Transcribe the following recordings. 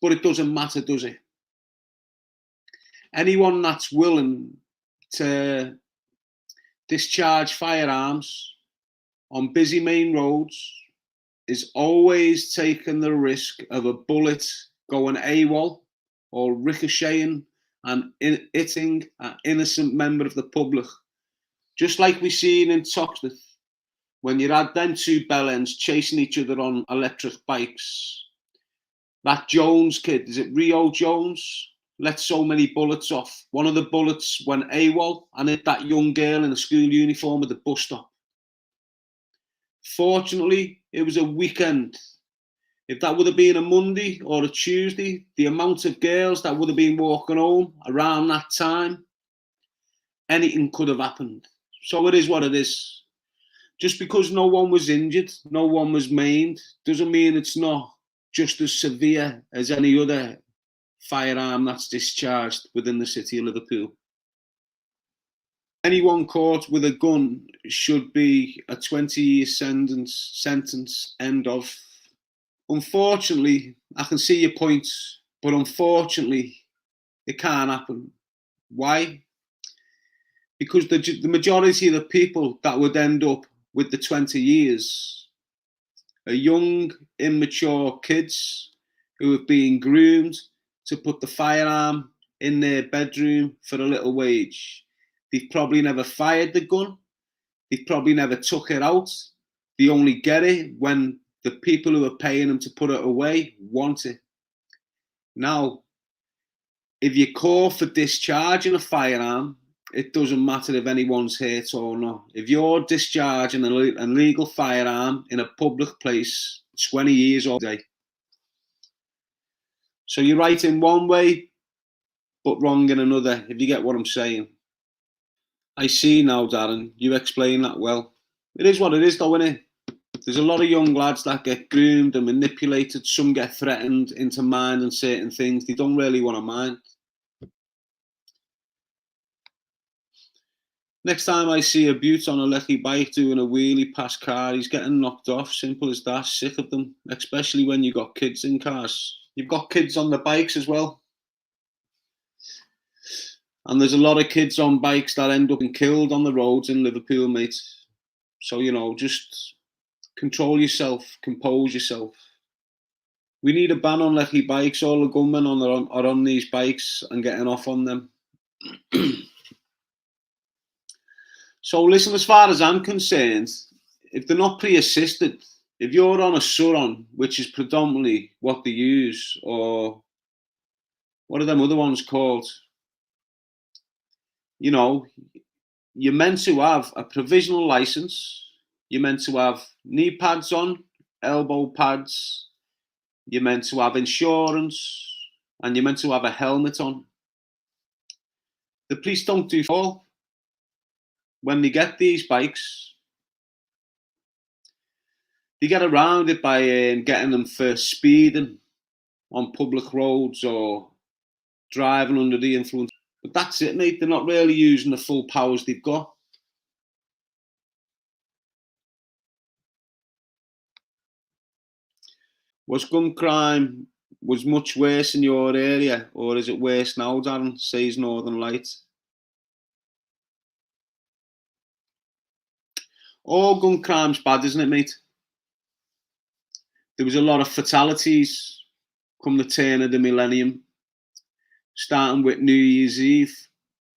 But it doesn't matter, does it? Anyone that's willing to discharge firearms on busy main roads is always taking the risk of a bullet going AWOL or ricocheting and hitting an innocent member of the public. Just like we seen in Toxteth, when you had them two bellends chasing each other on electric bikes. That Jones kid, is it Rio Jones? Let so many bullets off. One of the bullets went AWOL and hit that young girl in a school uniform at the bus stop. Fortunately, it was a weekend. If that would have been a Monday or a Tuesday, the amount of girls that would have been walking home around that time, anything could have happened. So it is what it is. Just because no one was injured, no one was maimed, doesn't mean it's not just as severe as any other firearm that's discharged within the city of Liverpool. Anyone caught with a gun should be a 20-year sentence, end of. Unfortunately, I can see your point, but unfortunately, it can't happen. Why? Because the majority of the people that would end up with the 20 years are young, immature kids who have been groomed to put the firearm in their bedroom for a little wage. They've probably never fired the gun. They've probably never took it out. They only get it when the people who are paying them to put it away want it. Now, if you're caught for discharging a firearm, it doesn't matter if anyone's hurt or not. If you're discharging an illegal firearm in a public place, 20 years all day. So you're right in one way, but wrong in another, if you get what I'm saying. I see now, Darren, you explain that well. It is what it is though, isn't it? There's a lot of young lads that get groomed and manipulated. Some get threatened into minding certain things they don't really want to mind. Next time I see a beaut on a lecky bike doing a wheelie past car, he's getting knocked off. Simple as that. Sick of them, especially when you've got kids in cars. You've got kids on the bikes as well. And there's a lot of kids on bikes that end up being killed on the roads in Liverpool, mate. So, you know, just control yourself, compose yourself. We need a ban on lecky bikes. All the gunmen are on these bikes and getting off on them. So listen, as far as I'm concerned, if they're not pre-assisted, if you're on a Suron, which is predominantly what they use, or what are them other ones called? You know, you're meant to have a provisional license. You're meant to have knee pads on, elbow pads. You're meant to have insurance, and you're meant to have a helmet on. The police don't do all. When they get these bikes, they get around it by getting them for speeding on public roads or driving under the influence. But that's it, mate. They're not really using the full powers they've got. Was gun crime much worse in your area, or is it worse now, Darren? Says Northern Light. All gun crime's bad, isn't it, mate? There was a lot of fatalities come the turn of the millennium, starting with New Year's Eve,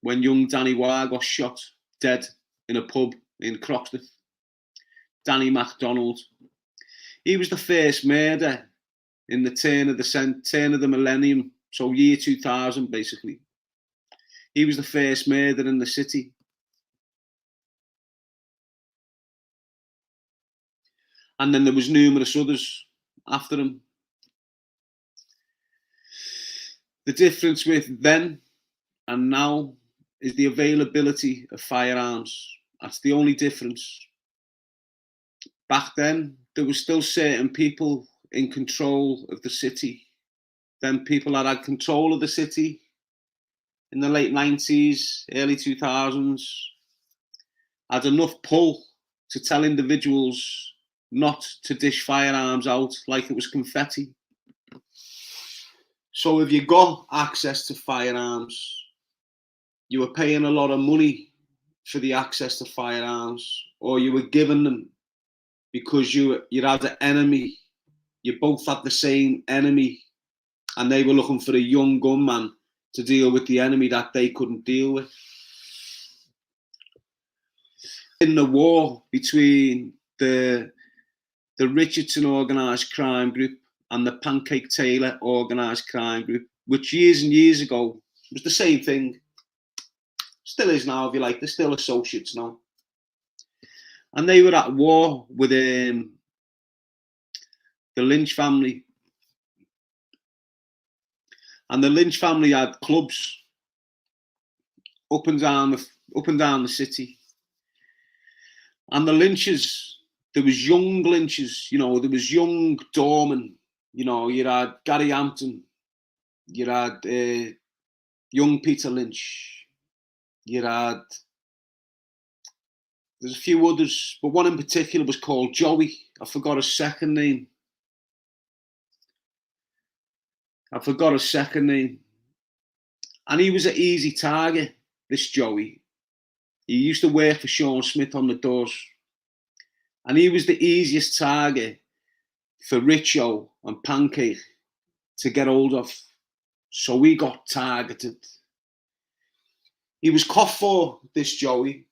when young Danny Wire got shot dead in a pub in Croxteth. Danny MacDonald. He was the first murder in the turn of the millennium, so year 2000 basically. He was the first murder in the city. And then there was numerous others after him. The difference with then and now is the availability of firearms. That's the only difference. Back then, there were still certain people in control of the city. Then people that had control of the city in the late 90s, early 2000s, had enough pull to tell individuals not to dish firearms out like it was confetti. So if you got access to firearms, you were paying a lot of money for the access to firearms, or you were given them because you had an enemy. You both had the same enemy, and they were looking for a young gunman to deal with the enemy that they couldn't deal with. In the war between the Richardson organised crime group and the Pancake Taylor organised crime group, which years and years ago was the same thing. Still is now, if you like. They're still associates now. And they were at war with the Lynch family. And the Lynch family had clubs up and down the city. And the Lynches, there was young Lynches, you know, there was young doormen. You know, you had Gary Hampton, you had young Peter Lynch, you had, there's a few others, but one in particular was called Joey. I forgot his second name. And he was an easy target, this Joey. He used to work for Sean Smith on the doors. And he was the easiest target for Richo and Pancake to get hold of. So we got targeted. He was cut for, this Joey,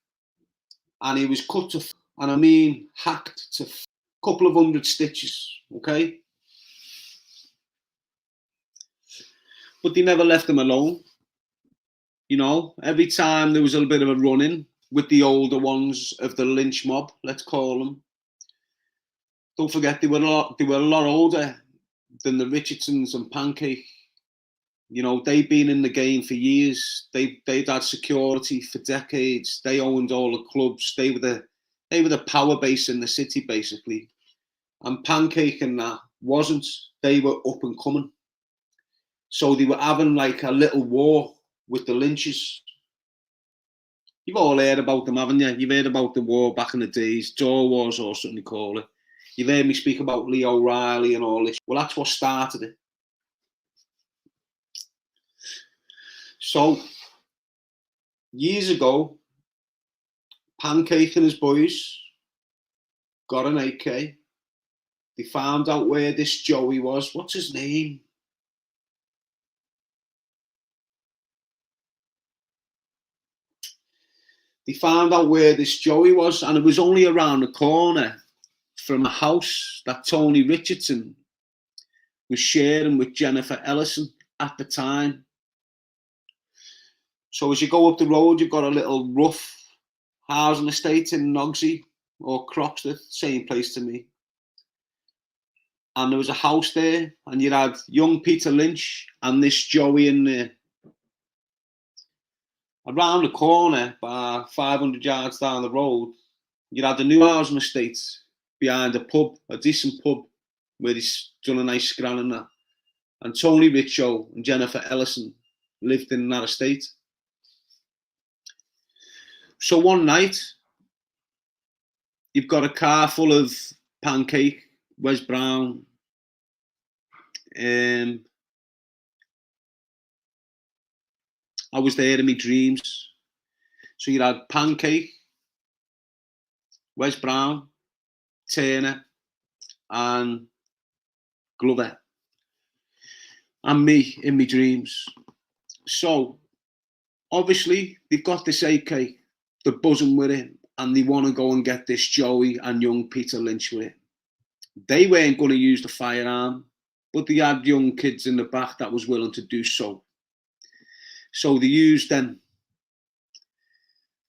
and he was cut to, and I mean hacked to a couple of 100 stitches, okay? But they never left him alone. You know, every time there was a bit of a run-in with the older ones of the Lynch mob, let's call them. Don't forget, they were a lot older than the Richardsons and Pancake. You know, they'd been in the game for years. They'd had security for decades. They owned all the clubs. They were the power base in the city, basically. And Pancake and that wasn't. They were up and coming. So they were having like a little war with the Lynches. You've all heard about them, haven't you? You've heard about the war back in the days, Door Wars or something they call it. You've heard me speak about Lee O'Reilly and all this. Well, that's what started it. So, years ago, Pancake and his boys got an AK. They found out where this Joey was. What's his name? They found out where this Joey was, and it was only around the corner from a house that Tony Richardson was sharing with Jennifer Ellison at the time. So as you go up the road, you've got a little rough housing estate in Nogsey or Croxteth, same place to me. And there was a house there, and you had young Peter Lynch and this Joey in there. Around the corner, about 500 yards down the road, you had the new housing estate behind a pub, a decent pub, where he's done a nice scran and that. And Tony Richo and Jennifer Ellison lived in that estate. So one night, you've got a car full of Pancake, Wes Brown, I was there in my dreams. So you had Pancake, Wes Brown, Turner, and Glover, and me in my dreams. So obviously they've got this AK, they're buzzing with it, and they want to go and get this Joey and young Peter Lynch with it. They weren't going to use the firearm, but they had young kids in the back that was willing to do so. So they used them.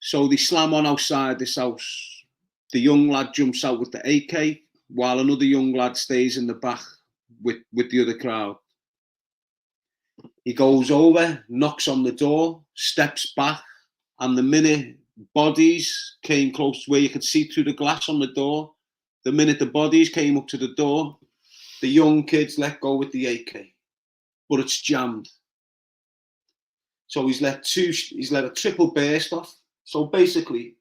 So they slam on outside this house. The young lad jumps out with the AK, while another young lad stays in the back with the other crowd. He goes over, knocks on the door, steps back, and the minute bodies came close where you could see through the glass on the door, the minute the bodies came up to the door, the young kids let go with the AK, but it's jammed. So he's let a triple burst off. So basically,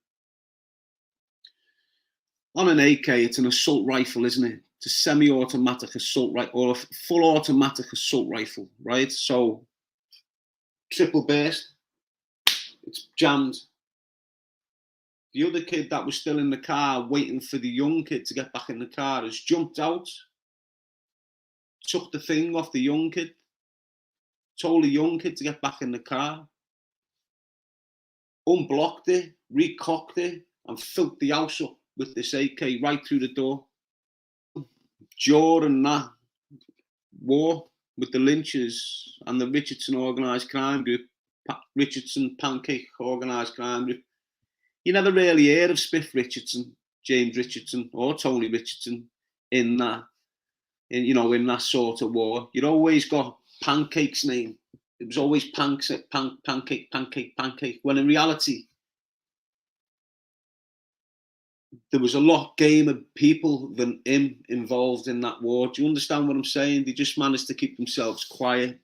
on an AK, it's an assault rifle, isn't it? to semi-automatic assault rifle or a full automatic assault rifle, right? So triple burst, it's jammed. The other kid that was still in the car waiting for the young kid to get back in the car has jumped out, took the thing off the young kid, told the young kid to get back in the car, unblocked it, recocked it, and filled the house up with this AK right through the door. During that war with the Lynches and the Richardson organised crime group, Richardson Pancake organised crime group, you never really heard of Spiff Richardson, James Richardson, or Tony Richardson in that sort of war. You'd always got Pancake's name. It was always Pancake. When in reality, there was a lot gamer people than him involved in that war. Do you understand what I'm saying? They just managed to keep themselves quiet.